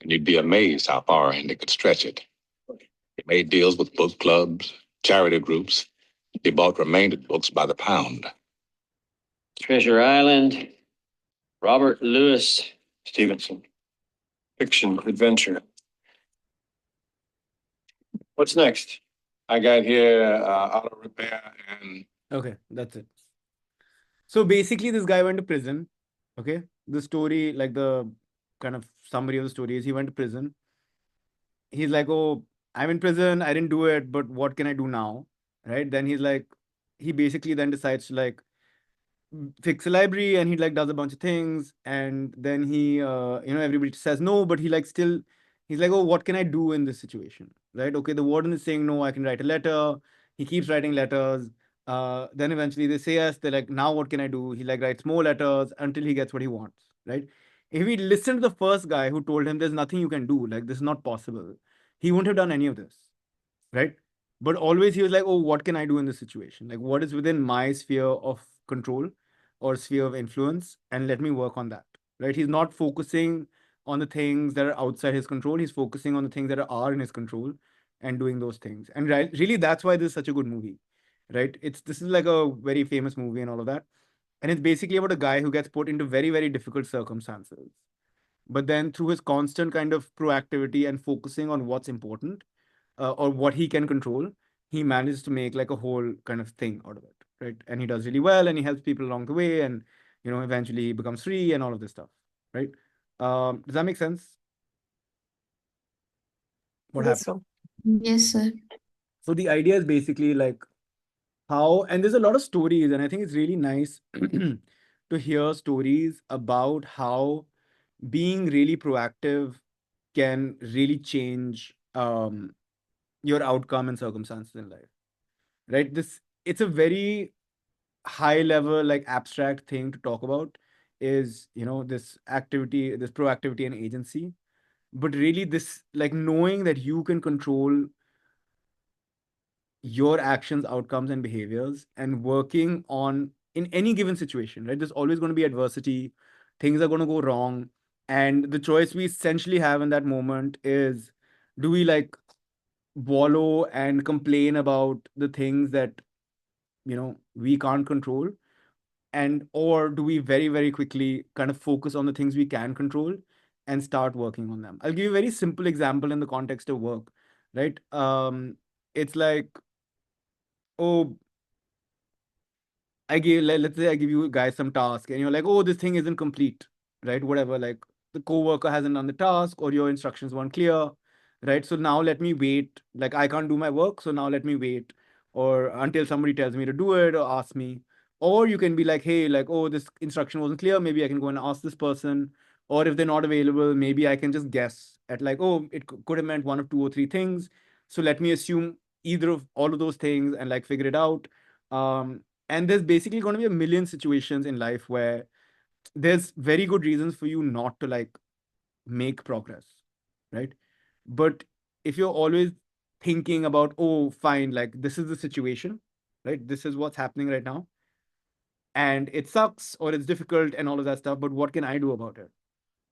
And you'd be amazed how far Andy could stretch it. He made deals with book clubs, charity groups. He bought remainder books by the pound. Treasure Island, Robert Louis Stevenson. Fiction, adventure. What's next? I got here auto repair and okay, that's it. So basically, this guy went to prison. Okay, the story, like the kind of summary of the story is he went to prison. He's like, oh, I'm in prison. I didn't do it, but what can I do now? Right? Then he's like, he basically then decides to like fix a library and he like does a bunch of things. And then everybody says no, but he like still, he's like, oh, what can I do in this situation? Right? Okay, the warden is saying no, I can write a letter. He keeps writing letters. Then eventually they say yes, they're like, now what can I do? He like writes more letters until he gets what he wants. Right? If he listened to the first guy who told him there's nothing you can do, like this is not possible, he wouldn't have done any of this, right? But always he was like, oh, what can I do in this situation? Like, what is within my sphere of control or sphere of influence? And let me work on that, right? He's not focusing on the things that are outside his control. He's focusing on the things that are in his control and doing those things. And really, that's why this is such a good movie, right? This is like a very famous movie and all of that. And it's basically about a guy who gets put into very, very difficult circumstances. But then through his constant kind of proactivity and focusing on what's important, or what he can control, he manages to make like a whole kind of thing out of it, right? And he does really well, and he helps people along the way, and eventually he becomes free and all of this stuff, right? Does that make sense? What Yes, happened? sir. Yes, sir. So the idea is basically like how, and there's a lot of stories, and I think it's really nice to hear stories about how being really proactive can really change your outcome and circumstances in life, right? It's a very high level, like abstract thing to talk about, is this activity, this proactivity and agency. But really, this, like, knowing that you can control your actions, outcomes, and behaviors, and working on in any given situation, right? There's always going to be adversity, things are going to go wrong, and the choice we essentially have in that moment is, do we like wallow and complain about the things that we can't control, and or do we very, very quickly kind of focus on the things we can control and start working on them? I'll give you a very simple example in the context of work, right? It's like, oh, let's say I give you guys some task and you're like, oh, this thing isn't complete, right? Whatever, like the coworker hasn't done the task or your instructions weren't clear, right? So now let me wait. Like I can't do my work, so now let me wait or until somebody tells me to do it or ask me. Or you can be like, hey, like, oh, this instruction wasn't clear. Maybe I can go and ask this person. Or if they're not available, maybe I can just guess at like, oh, it could have meant one of two or three things. So let me assume either of all of those things and like figure it out. And there's basically going to be a million situations in life where there's very good reasons for you not to like make progress, right? But if you're always thinking about, oh, fine, like this is the situation, right? This is what's happening right now. And it sucks or it's difficult and all of that stuff, but what can I do about it?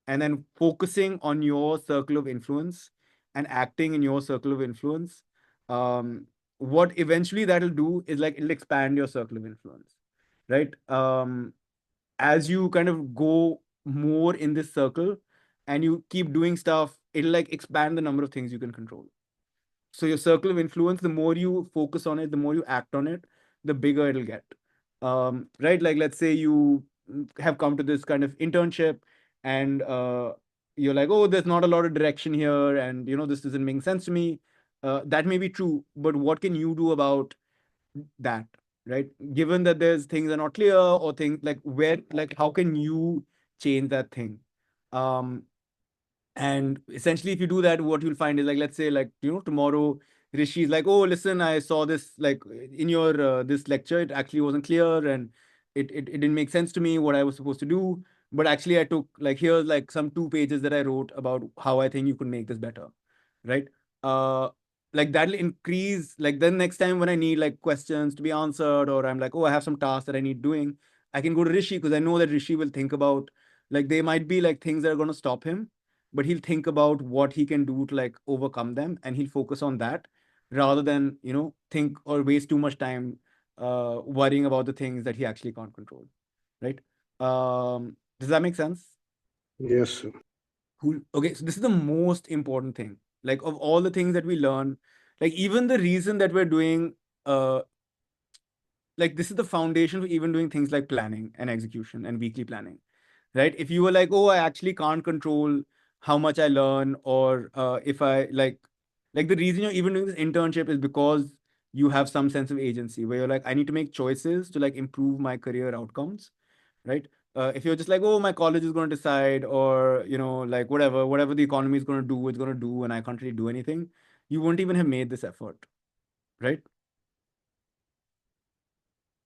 And then focusing on your circle of influence and acting in your circle of influence. What eventually that'll do is like it'll expand your circle of influence, right? As you kind of go more in this circle and you keep doing stuff, it'll like expand the number of things you can control. So your circle of influence, the more you focus on it, the more you act on it, the bigger it'll get. Right? Like let's say you have come to this kind of internship and you're like, oh, there's not a lot of direction here, and this doesn't make sense to me. That may be true, but what can you do about that? Right? Given that there's things are not clear or things like where, like how can you change that thing? Um, and essentially, if you do that, what you'll find is like, let's say, like, tomorrow, Rishi's like, oh, listen, I saw this, like, in your this lecture, it actually wasn't clear and it didn't make sense to me what I was supposed to do. But actually, I took, like, here's like some 2 pages that I wrote about how I think you could make this better. Right. Uh, like that'll increase, like, then next time when I need like questions to be answered, or I'm like, oh, I have some tasks that I need doing, I can go to Rishi because I know that Rishi will think about, like, there might be like things that are going to stop him, but he'll think about what he can do to like overcome them, and he'll focus on that rather than think or waste too much time worrying about the things that he actually can't control, right? Does that make sense? Yes, sir. Cool. Okay, so this is the most important thing, like, of all the things that we learn, like, even the reason that we're doing uh like, this is the foundation for even doing things like planning and execution and weekly planning, right? If you were like, oh, I actually can't control how much I learn, or if I like the reason you're even doing this internship is because you have some sense of agency where you're like, I need to make choices to like improve my career outcomes, right? If you're just like, oh, my college is going to decide, or like whatever the economy is going to do, it's going to do, and I can't really do anything, you won't even have made this effort, right?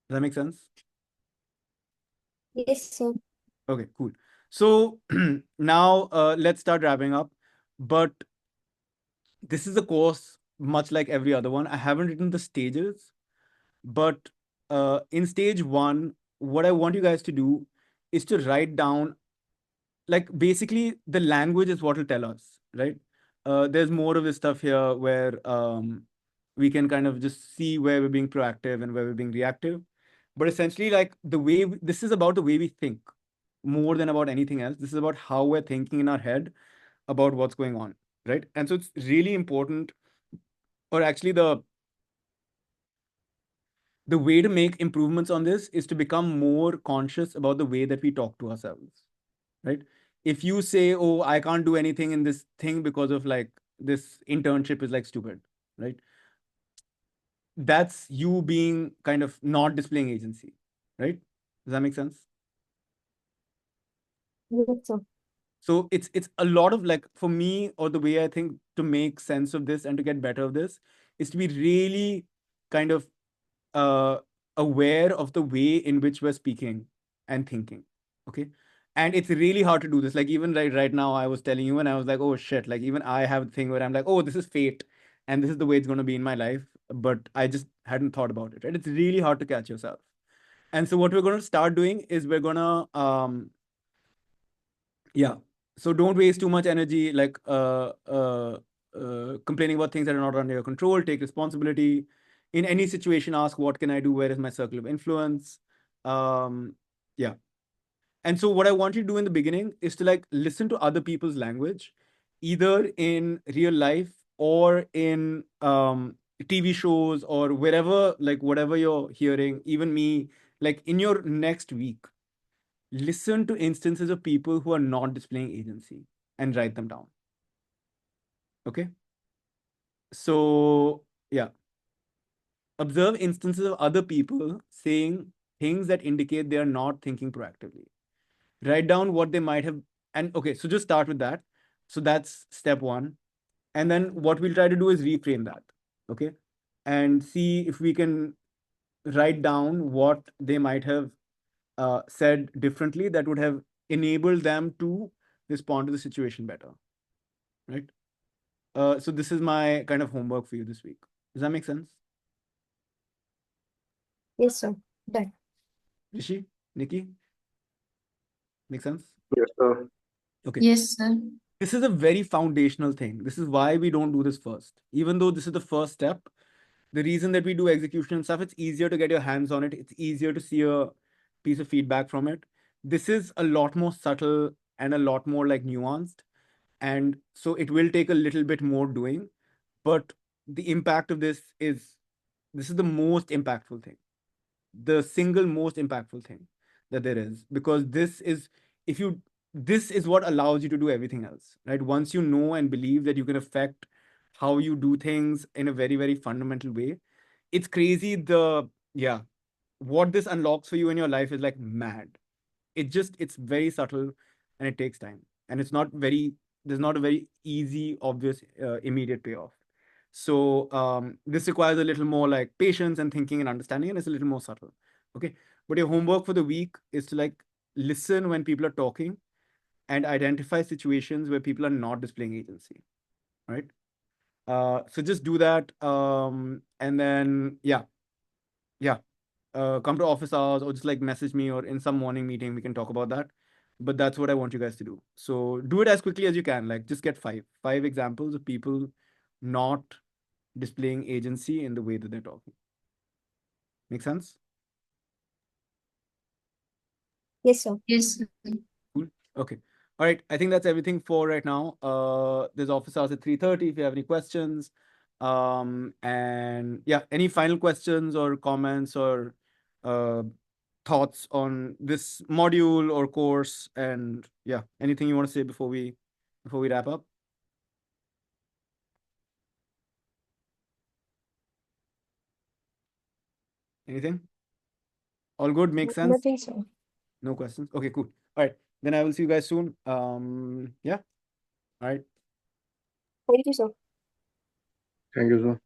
Does that make sense? Yes, sir. Okay, cool. So now let's start wrapping up. But this is a course much like every other one. I haven't written the stages, but in stage one, what I want you guys to do is to write down, like, basically the language is what will tell us, right? There's more of this stuff here where we can kind of just see where we're being proactive and where we're being reactive. But essentially, like, this is about the way we think more than about anything else. This is about how we're thinking in our head about what's going on, right? And so it's really important, or actually the way to make improvements on this is to become more conscious about the way that we talk to ourselves, right? If you say, oh, I can't do anything in this thing because of like this internship is like stupid, right? That's you being kind of not displaying agency, right? Does that make sense? Yes, sir. So it's a lot of, like, for me, or the way I think to make sense of this and to get better of this is to be really kind of uh, aware of the way in which we're speaking and thinking. Okay. And it's really hard to do this. Like, even right now, I was telling you, and I was like, oh shit, like, even I have a thing where I'm like, oh, this is fate, and this is the way it's going to be in my life. But I just hadn't thought about it, right? It's really hard to catch yourself. And so what we're going to start doing is we're going to yeah. So don't waste too much energy, like complaining about things that are not under your control. Take responsibility. In any situation, ask, what can I do? Where is my circle of influence? Yeah. And so what I want you to do in the beginning is to like listen to other people's language, either in real life or in TV shows or wherever, like whatever you're hearing, even me, like in your next week, listen to instances of people who are not displaying agency and write them down. Okay. So, yeah, observe instances of other people saying things that indicate they are not thinking proactively. Write down what they might have. And okay, so just start with that. So that's step one. And then what we'll try to do is reframe that. Okay. And see if we can write down what they might have said differently that would have enabled them to respond to the situation better, right? So this is my kind of homework for you this week. Does that make sense? Yes, sir. Done. Rishi, Nikki, make sense? Yes, sir. Okay. Yes, sir. This is a very foundational thing. This is why we don't do this first. Even though this is the first step, the reason that we do execution and stuff, it's easier to get your hands on it. It's easier to see a piece of feedback from it. This is a lot more subtle and a lot more like nuanced. And so it will take a little bit more doing, but the impact of this is the most impactful thing, the single most impactful thing that there is, because if you this is what allows you to do everything else, right? Once you know and believe that you can affect how you do things in a very, very fundamental way, it's crazy. Yeah, what this unlocks for you in your life is like mad. It's very subtle, and it takes time, and there's not a very easy, obvious, immediate payoff. So this requires a little more like patience and thinking and understanding, and it's a little more subtle. Okay. But your homework for the week is to like listen when people are talking and identify situations where people are not displaying agency. Right. So just do that. And then yeah, come to office hours or just like message me, or in some morning meeting we can talk about that. But that's what I want you guys to do. So do it as quickly as you can. Like just get five examples of people not displaying agency in the way that they're talking. Make sense? Yes, sir. Yes, sir. Cool. Okay. All right. I think that's everything for right now. There's office hours at 3:30 if you have any questions. And yeah, any final questions or comments or uh thoughts on this module or course? And yeah, anything you want to say before we wrap up? Anything? All good? Make sense? Nothing, sir. No questions? Okay, cool. All right. Then I will see you guys soon. Yeah. All right. Thank you, sir. Thank you, sir.